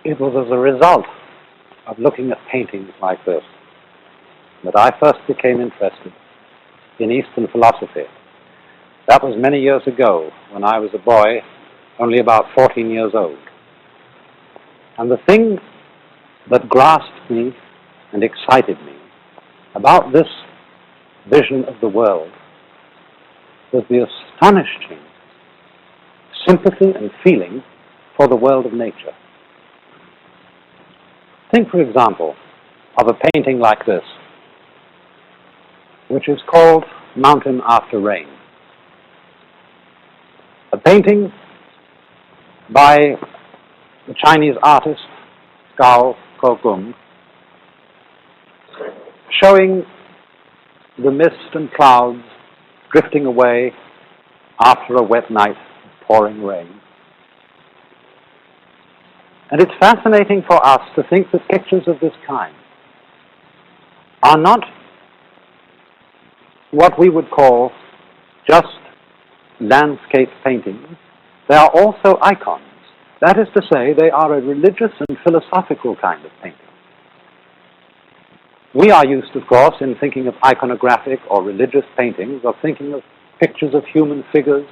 It was as a result of looking at paintings like this that I first became interested in Eastern philosophy. That was many years ago, when I was a boy, only about 14 years old. And the thing that grasped me and excited me about this vision of the world was the astonishing sympathy and feeling for the world of nature. Think, for example, of a painting like this, which is called Mountain After Rain. A painting by the Chinese artist Gao Kogung, showing the mist and clouds drifting away after a wet night of pouring rain. And it's fascinating for us to think that pictures of this kind are not what we would call just landscape paintings. They are also icons. That is to say, they are a religious and philosophical kind of painting. We are used, of course, in thinking of iconographic or religious paintings, of thinking of pictures of human figures,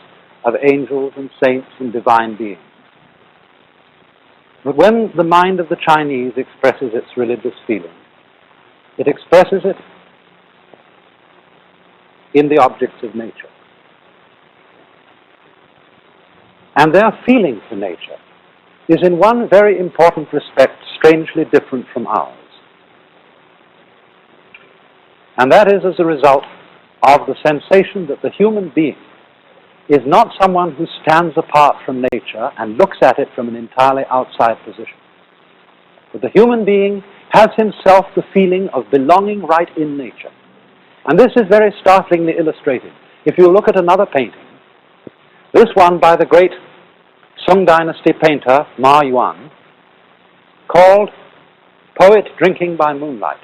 of angels and saints and divine beings. But when the mind of the Chinese expresses its religious feeling, it expresses it in the objects of nature. And their feeling for nature is in one very important respect strangely different from ours. And that is as a result of the sensation that the human being is not someone who stands apart from nature and looks at it from an entirely outside position. But the human being has himself the feeling of belonging right in nature. And this is very startlingly illustrated. If you look at another painting, this one by the great Song Dynasty painter Ma Yuan, called Poet Drinking by Moonlight.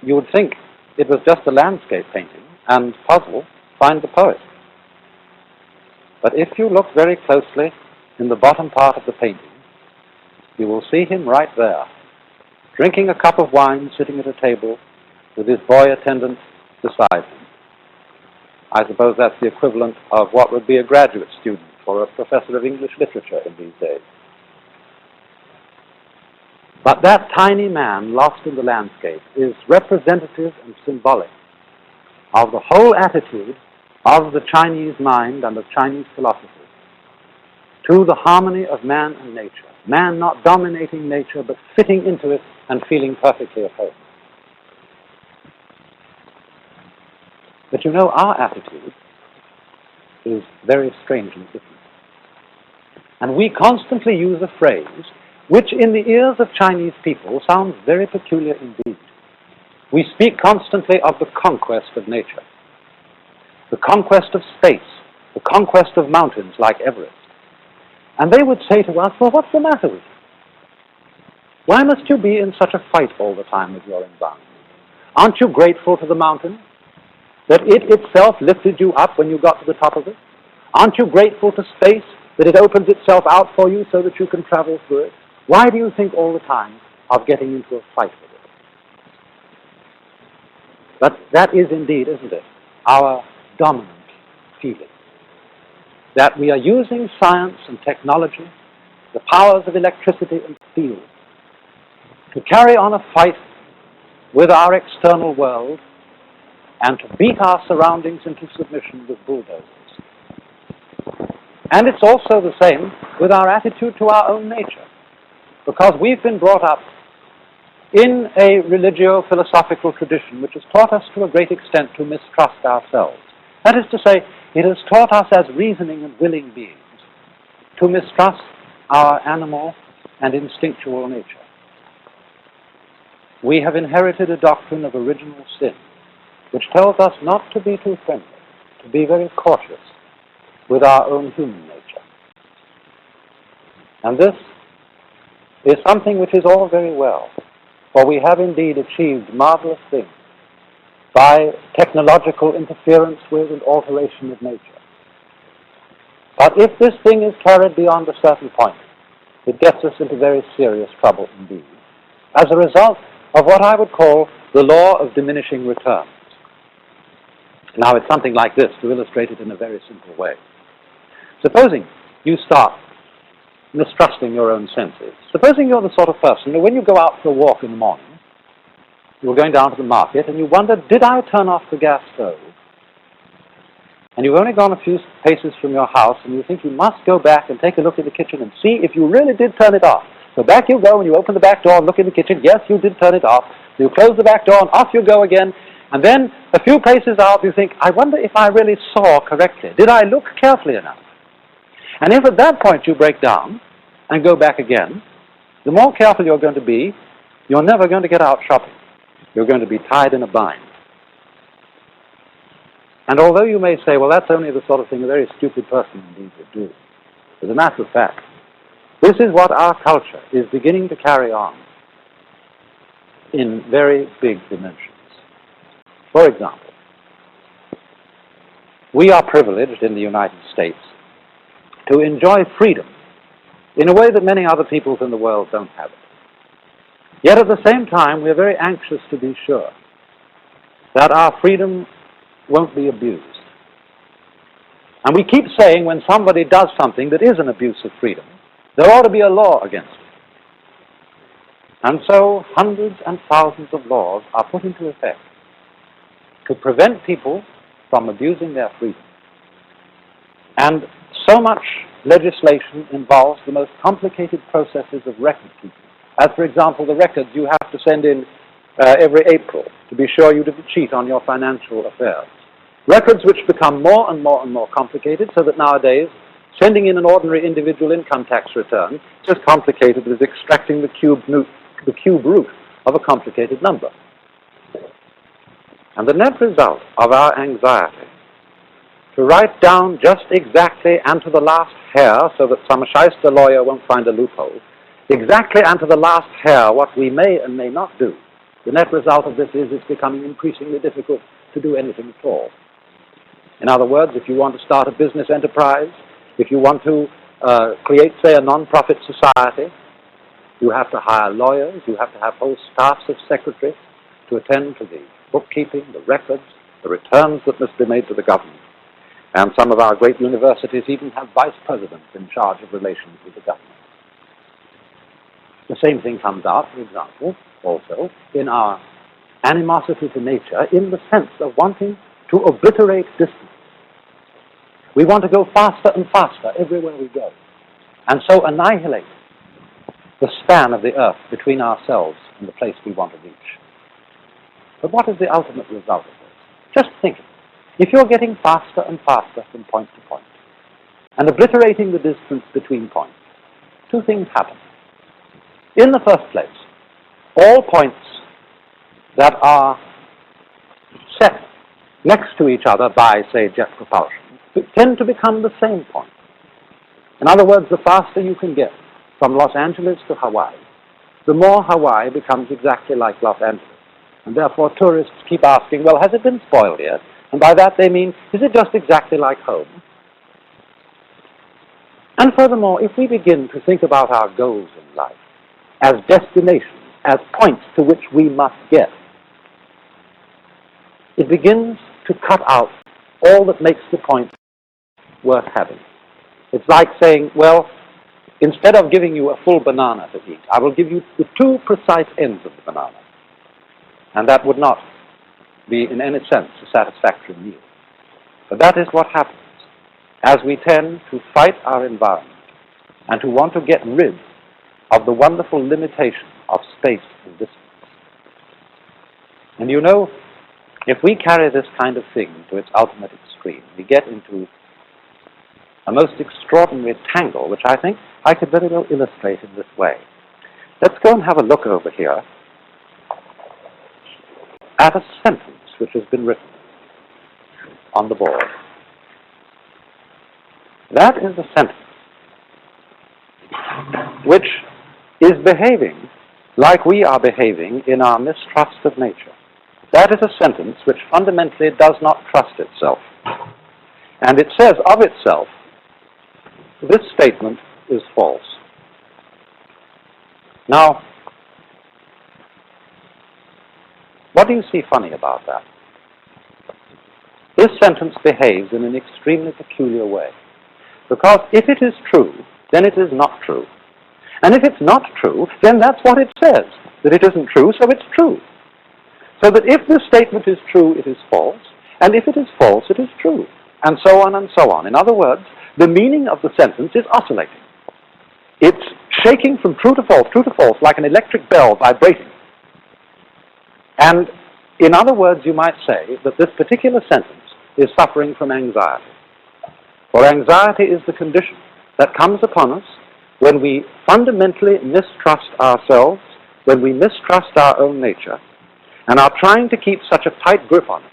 You would think it was just a landscape painting and puzzle, find the poet. But if you look very closely in the bottom part of the painting, you will see him right there, drinking a cup of wine, sitting at a table with his boy attendant beside him. I suppose that's the equivalent of what would be a graduate student or a professor of English literature in these days. But that tiny man lost in the landscape is representative and symbolic of the whole attitude of the Chinese mind and of Chinese philosophy to the harmony of man and nature. Man not dominating nature, but fitting into it and feeling perfectly at home. But you know, our attitude is very strangely different. And we constantly use a phrase which in the ears of Chinese people sounds very peculiar indeed. We speak constantly of the conquest of nature, the conquest of space, the conquest of mountains like Everest. And they would say to us, well, what's the matter with you? Why must you be in such a fight all the time with your environment? Aren't you grateful to the mountain that it itself lifted you up when you got to the top of it? Aren't you grateful to space that it opens itself out for you so that you can travel through it? Why do you think all the time of getting into a fight with it? But that is indeed, isn't it, our dominant feeling. That we are using science and technology, the powers of electricity and steel, to carry on a fight with our external world and to beat our surroundings into submission with bulldozers. And it's also the same with our attitude to our own nature, because we've been brought up in a religio-philosophical tradition which has taught us to a great extent to mistrust ourselves. That is to say, it has taught us as reasoning and willing beings to mistrust our animal and instinctual nature. We have inherited a doctrine of original sin, which tells us not to be too friendly, to be very cautious with our own human nature. And this is something which is all very well, for we have indeed achieved marvelous things by technological interference with and alteration of nature. But if this thing is carried beyond a certain point, it gets us into very serious trouble indeed, as a result of what I would call the law of diminishing returns. Now, it's something like this, to illustrate it in a very simple way. Supposing you start mistrusting your own senses. Supposing you're the sort of person that when you go out for a walk in the morning, you're going down to the market and you wonder, did I turn off the gas stove? And you've only gone a few paces from your house and you think you must go back and take a look in the kitchen and see if you really did turn it off. So back you go and you open the back door and look in the kitchen. Yes, you did turn it off. You close the back door and off you go again. And then a few paces out you think, I wonder if I really saw correctly. Did I look carefully enough? And if at that point you break down and go back again, the more careful you're going to be, you're never going to get out shopping. You're going to be tied in a bind. And although you may say, well, that's only the sort of thing a very stupid person indeed would do, as a matter of fact, this is what our culture is beginning to carry on in very big dimensions. For example, we are privileged in the United States to enjoy freedom in a way that many other peoples in the world don't have it. Yet at the same time, we're very anxious to be sure that our freedom won't be abused. And we keep saying when somebody does something that is an abuse of freedom, there ought to be a law against it. And so hundreds and thousands of laws are put into effect to prevent people from abusing their freedom. And so much legislation involves the most complicated processes of record keeping. As, for example, the records you have to send in every April to be sure you didn't cheat on your financial affairs. Records which become more and more and more complicated, so that nowadays sending in an ordinary individual income tax return is as complicated as extracting the cube root of a complicated number. And the net result of our anxiety to write down just exactly and to the last hair, so that some shyster lawyer won't find a loophole, exactly and to the last hair what we may and may not do, the net result of this is it's becoming increasingly difficult to do anything at all. In other words, if you want to start a business enterprise, if you want to create, say, a non-profit society, you have to hire lawyers, you have to have whole staffs of secretaries to attend to the bookkeeping, the records, the returns that must be made to the government. And some of our great universities even have vice presidents in charge of relations with the government. The same thing comes out, for example, also in our animosity to nature in the sense of wanting to obliterate distance. We want to go faster and faster everywhere we go, and so annihilate the span of the earth between ourselves and the place we want to reach. But what is the ultimate result of this? Just think. If you're getting faster and faster from point to point, and obliterating the distance between points, two things happen. In the first place, all points that are set next to each other by, say, jet propulsion tend to become the same point. In other words, the faster you can get from Los Angeles to Hawaii, the more Hawaii becomes exactly like Los Angeles. And therefore tourists keep asking, well, has it been spoiled yet? And by that they mean, is it just exactly like home? And furthermore, if we begin to think about our goals in life as destinations, as points to which we must get, it begins to cut out all that makes the point worth having. It's like saying, well, instead of giving you a full banana to eat, I will give you the two precise ends of the banana. And that would not be in any sense a satisfactory meal. But that is what happens as we tend to fight our environment and to want to get rid of the wonderful limitation of space and distance. And you know, if we carry this kind of thing to its ultimate extreme, we get into a most extraordinary tangle, which I think I could very well illustrate in this way. Let's go and have a look over here at a sentence which has been written on the board. That is a sentence which is behaving like we are behaving in our mistrust of nature. That is a sentence which fundamentally does not trust itself. And it says of itself this statement is false. Now, what do you see funny about that? This sentence behaves in an extremely peculiar way. Because if it is true, then it is not true. And if it's not true, then that's what it says, that it isn't true, so it's true. So that if this statement is true, it is false, and if it is false, it is true, and so on and so on. In other words, the meaning of the sentence is oscillating. It's shaking from true to false, like an electric bell vibrating. And in other words, you might say that this particular sentence is suffering from anxiety. For anxiety is the condition that comes upon us when we fundamentally mistrust ourselves, when we mistrust our own nature, and are trying to keep such a tight grip on it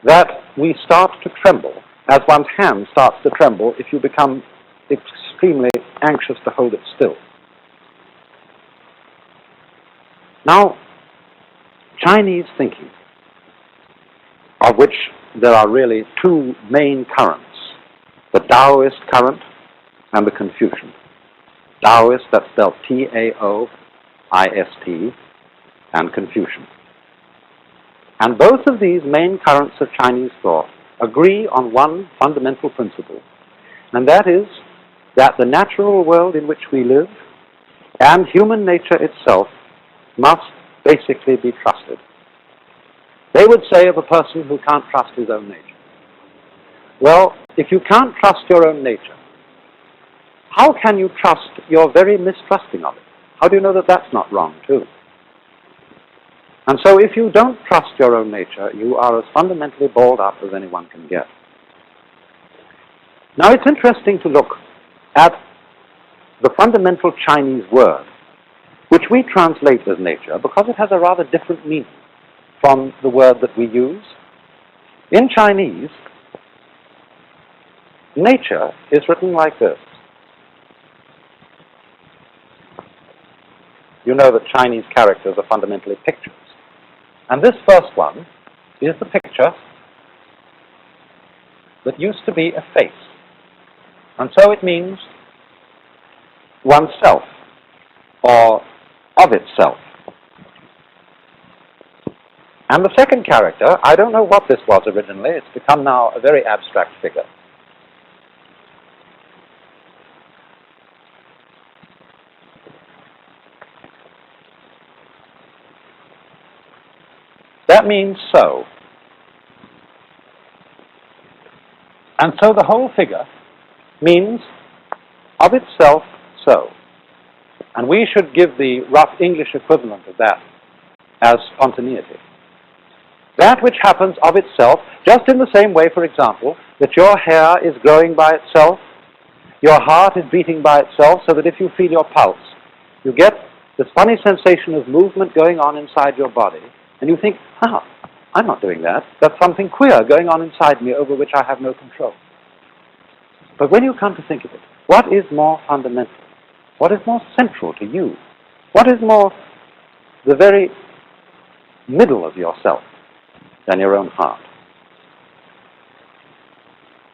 that we start to tremble, as one's hand starts to tremble if you become extremely anxious to hold it still. Now, Chinese thinking, of which there are really two main currents, the Taoist current and the Confucian. Taoist, that's spelled Taoist, and Confucian. And both of these main currents of Chinese thought agree on one fundamental principle, and that is that the natural world in which we live and human nature itself must basically be trusted. They would say of a person who can't trust his own nature, well, if you can't trust your own nature, how can you trust your very mistrusting of it? How do you know that that's not wrong, too? And so if you don't trust your own nature, you are as fundamentally balled up as anyone can get. Now, it's interesting to look at the fundamental Chinese word, which we translate as nature, because it has a rather different meaning from the word that we use. In Chinese, nature is written like this. You know that Chinese characters are fundamentally pictures. And this first one is the picture that used to be a face. And so it means oneself, or of itself. And the second character, I don't know what this was originally, it's become now a very abstract figure. That means so. And so the whole figure means of itself so. And we should give the rough English equivalent of that as spontaneity. That which happens of itself, just in the same way, for example, that your hair is growing by itself, your heart is beating by itself, so that if you feel your pulse, you get this funny sensation of movement going on inside your body, and you think, I'm not doing that. That's something queer going on inside me over which I have no control. But when you come to think of it, what is more fundamental? What is more central to you? What is more the very middle of yourself than your own heart?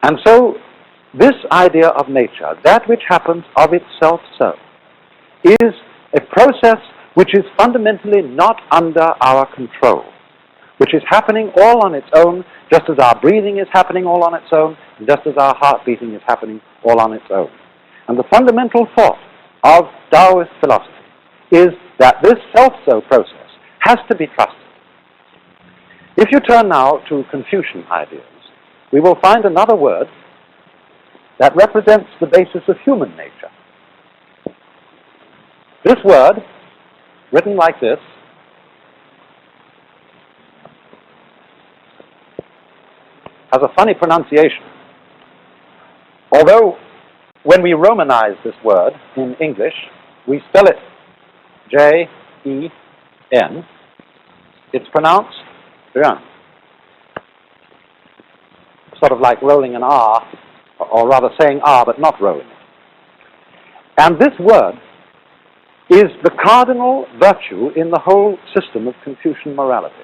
And so, this idea of nature, that which happens of itself so, is a process which is fundamentally not under our control, which is happening all on its own, just as our breathing is happening all on its own, and just as our heart beating is happening all on its own. And the fundamental thought of Taoist philosophy is that this self-so process has to be trusted. If you turn now to Confucian ideas, we will find another word that represents the basis of human nature. This word, written like this, has a funny pronunciation. Although, when we Romanize this word in English, we spell it J-E-N, it's pronounced Ren. Sort of like rolling an R, or rather saying R but not rolling it. And this word is the cardinal virtue in the whole system of Confucian morality.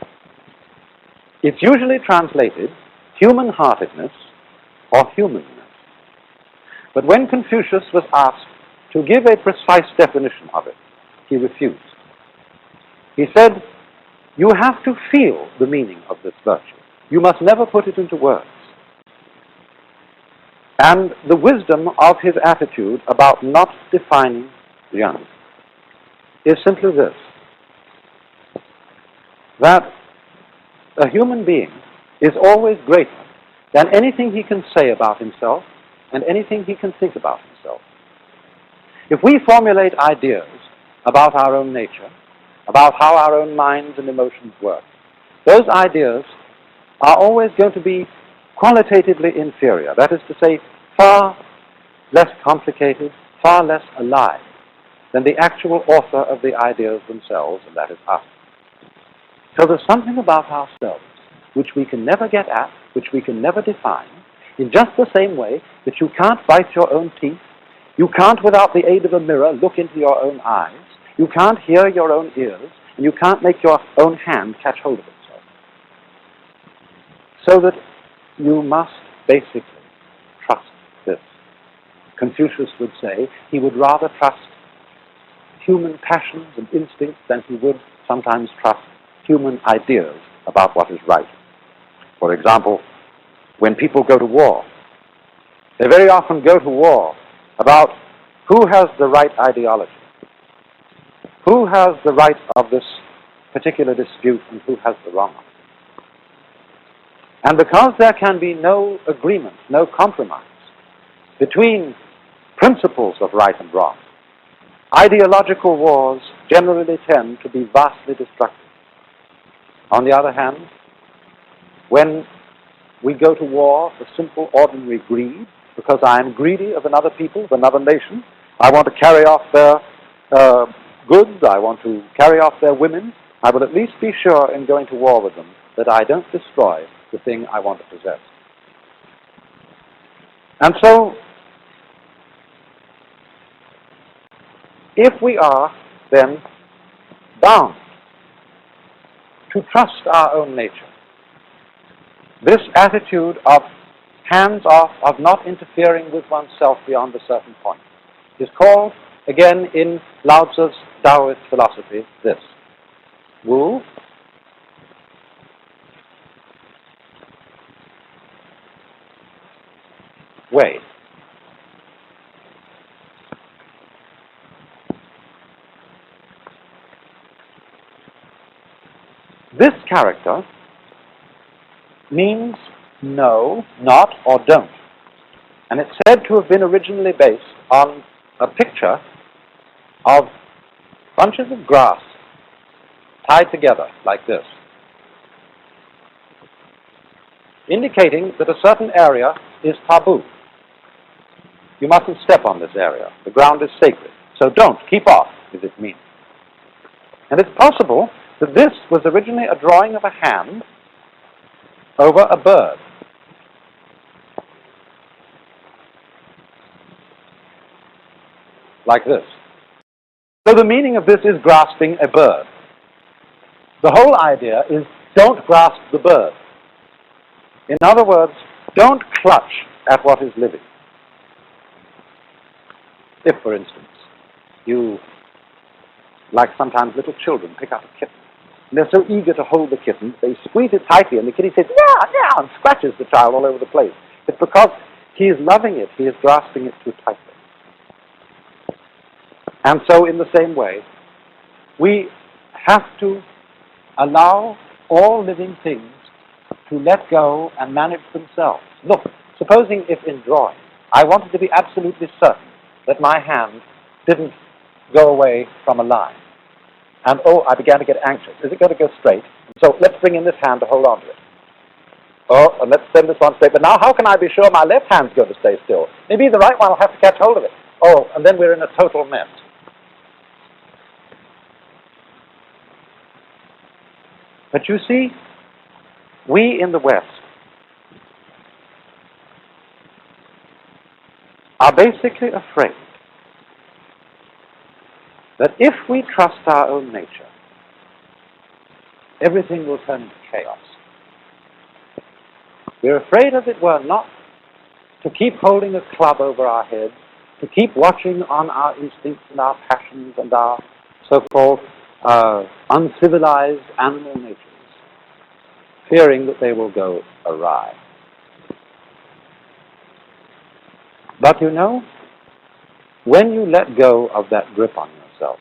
It's usually translated human-heartedness or humanness. But when Confucius was asked to give a precise definition of it, he refused. He said, "You have to feel the meaning of this virtue. You must never put it into words." And the wisdom of his attitude about not defining Jian is simply this, that a human being is always greater than anything he can say about himself and anything he can think about himself. If we formulate ideas about our own nature, about how our own minds and emotions work, those ideas are always going to be qualitatively inferior. That is to say, far less complicated, far less alive than the actual author of the ideas themselves, and that is us. So there's something about ourselves which we can never get at, which we can never define, in just the same way that you can't bite your own teeth, you can't, without the aid of a mirror, look into your own eyes, you can't hear your own ears, and you can't make your own hand catch hold of itself. So that you must basically trust this. Confucius would say he would rather trust human passions and instincts than he would sometimes trust human ideas about what is right. For example, when people go to war, they very often go to war about who has the right ideology, who has the right of this particular dispute, and who has the wrong of it. And because there can be no agreement, no compromise between principles of right and wrong, ideological wars generally tend to be vastly destructive. On the other hand, when we go to war for simple, ordinary greed, because I am greedy of another people, of another nation, I want to carry off their goods, I want to carry off their women, I will at least be sure in going to war with them that I don't destroy the thing I want to possess. And so, if we are then bound to trust our own nature, this attitude of hands off, of not interfering with oneself beyond a certain point, is called, again in Lao Tzu's Taoist philosophy, this: Wu Wei. This character means no, not, or don't. And it's said to have been originally based on a picture of bunches of grass tied together like this, indicating that a certain area is taboo. You mustn't step on this area. The ground is sacred. So don't, keep off, is its meaning. And it's possible that this was originally a drawing of a hand over a bird. Like this. So the meaning of this is grasping a bird. The whole idea is don't grasp the bird. In other words, don't clutch at what is living. If, for instance, you, like sometimes little children, pick up a kitten, and they're so eager to hold the kitten, they squeeze it tightly, and the kitty says, "Yeah, yeah," and scratches the child all over the place. It's because he is loving it, he is grasping it too tightly. And so, in the same way, we have to allow all living things to let go and manage themselves. Look, supposing if in drawing, I wanted to be absolutely certain that my hand didn't go away from a line. And I began to get anxious. Is it going to go straight? So let's bring in this hand to hold on to it. And let's send this one straight. But now how can I be sure my left hand's going to stay still? Maybe the right one will have to catch hold of it. And then we're in a total mess. But you see, we in the West are basically afraid that if we trust our own nature, everything will turn into chaos. We're afraid, as it were, not to keep holding a club over our heads, to keep watching on our instincts and our passions and our so-called uncivilized animal natures, fearing that they will go awry. But you know, when you let go of that grip on yourself,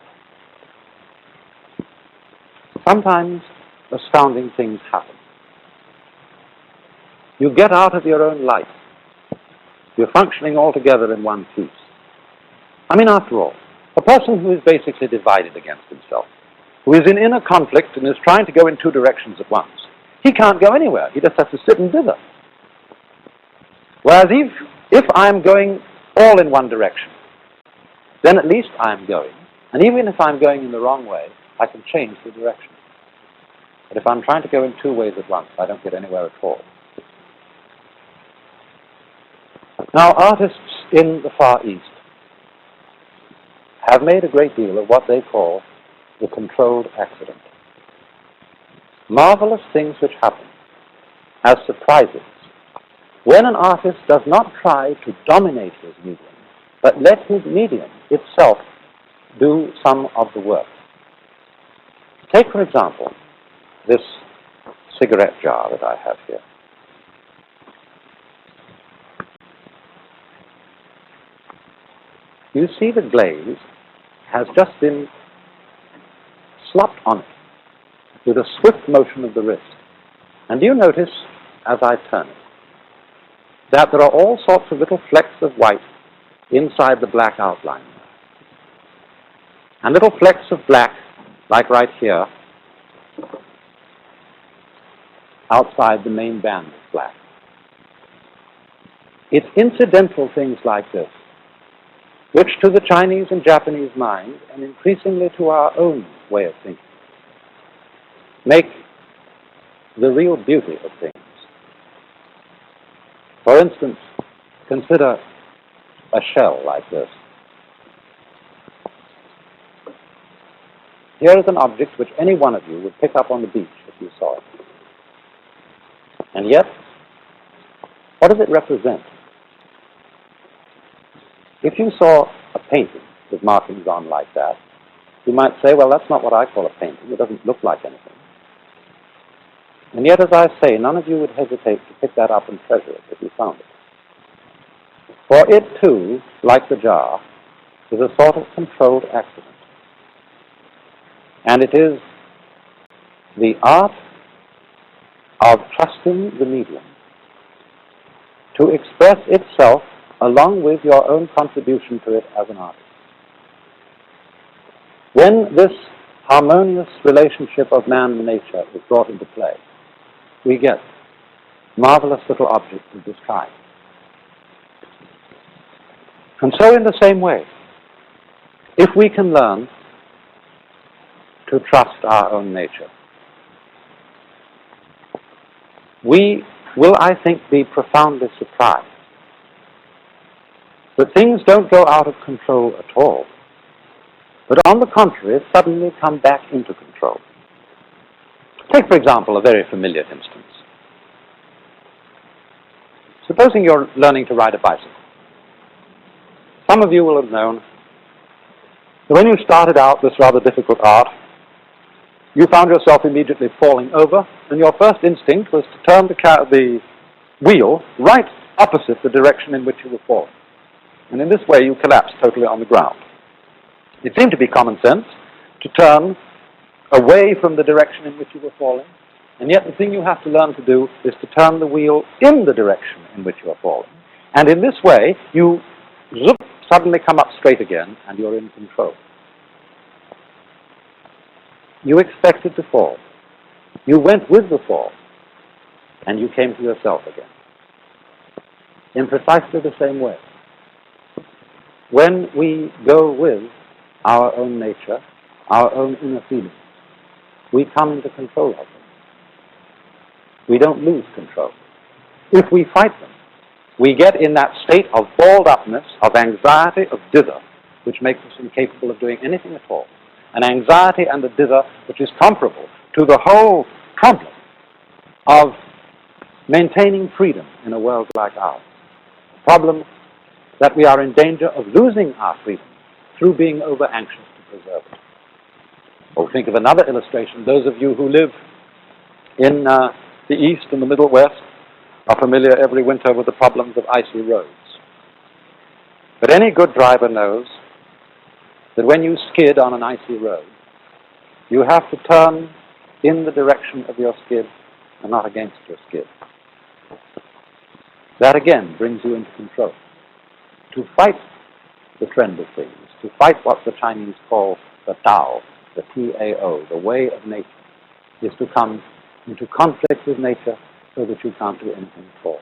sometimes astounding things happen. You get out of your own life. You're functioning all together in one piece. I mean, after all, a person who is basically divided against himself, who is in inner conflict and is trying to go in two directions at once, he can't go anywhere. He just has to sit and dither. Whereas if I'm going all in one direction, then at least I'm going. And even if I'm going in the wrong way, I can change the direction. But if I'm trying to go in two ways at once, I don't get anywhere at all. Now, artists in the Far East have made a great deal of what they call the controlled accident. Marvelous things which happen as surprises when an artist does not try to dominate his medium, but let his medium itself do some of the work. Take, for example, this cigarette jar that I have here. You see the glaze has just been slopped on it with a swift motion of the wrist. And do you notice, as I turn it, that there are all sorts of little flecks of white inside the black outline, and little flecks of black, like right here, outside the main band of black. It's incidental things like this which to the Chinese and Japanese mind, and increasingly to our own way of thinking, make the real beauty of things. For instance, consider a shell like this. Here is an object which any one of you would pick up on the beach if you saw it. And yet, what does it represent? If you saw a painting with markings on like that, you might say, well, that's not what I call a painting. It doesn't look like anything. And yet, as I say, none of you would hesitate to pick that up and treasure it if you found it. For it, too, like the jar, is a sort of controlled accident. And it is the art of trusting the medium to express itself along with your own contribution to it as an artist. When this harmonious relationship of man and nature is brought into play, we get marvelous little objects of this kind. And so in the same way, if we can learn to trust our own nature, we will, I think, be profoundly surprised that things don't go out of control at all, but on the contrary, suddenly come back into control. Take, for example, a very familiar instance. Supposing you're learning to ride a bicycle. Some of you will have known that when you started out this rather difficult art, you found yourself immediately falling over, and your first instinct was to turn the wheel right opposite the direction in which you were falling. And in this way, you collapsed totally on the ground. It seemed to be common sense to turn away from the direction in which you were falling, and yet the thing you have to learn to do is to turn the wheel in the direction in which you are falling. And in this way, you suddenly come up straight again, and you're in control. You expected to fall. You went with the fall, and you came to yourself again. In precisely the same way. When we go with our own nature, our own inner feelings, we come into control of them. We don't lose control. If we fight them, we get in that state of balled upness, of anxiety, of dither, which makes us incapable of doing anything at all. An anxiety and a dither which is comparable to the whole problem of maintaining freedom in a world like ours. problem that we are in danger of losing our freedom through being over-anxious to preserve it. Or think of another illustration. Those of you who live in the East and the Middle West are familiar every winter with the problems of icy roads. But any good driver knows that when you skid on an icy road, you have to turn in the direction of your skid and not against your skid. That again brings you into control. To fight the trend of things, to fight what the Chinese call the Tao, the T-A-O, the way of nature, is to come into conflict with nature so that you can't do anything at all.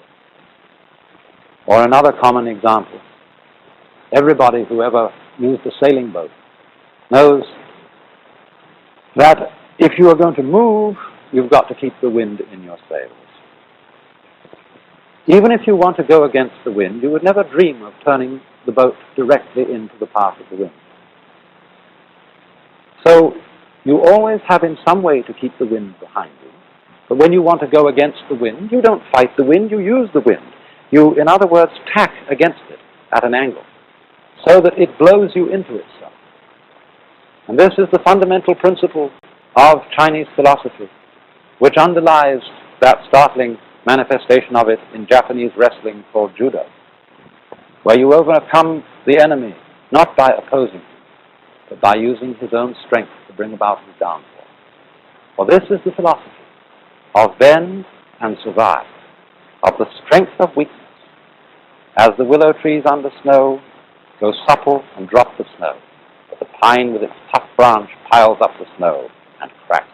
Or another common example, everybody who ever used a sailing boat knows that if you are going to move, you've got to keep the wind in your sails. Even if you want to go against the wind, you would never dream of turning the boat directly into the path of the wind. So you always have in some way to keep the wind behind you. But when you want to go against the wind, you don't fight the wind, you use the wind. You, in other words, tack against it at an angle so that it blows you into itself. And this is the fundamental principle of Chinese philosophy, which underlies that startling manifestation of it in Japanese wrestling called judo, where you overcome the enemy not by opposing him, but by using his own strength to bring about his downfall. For this is the philosophy of bend and survive, of the strength of weakness, as the willow trees under snow go supple and drop the snow, but the pine with its tough branch piles up the snow and cracks.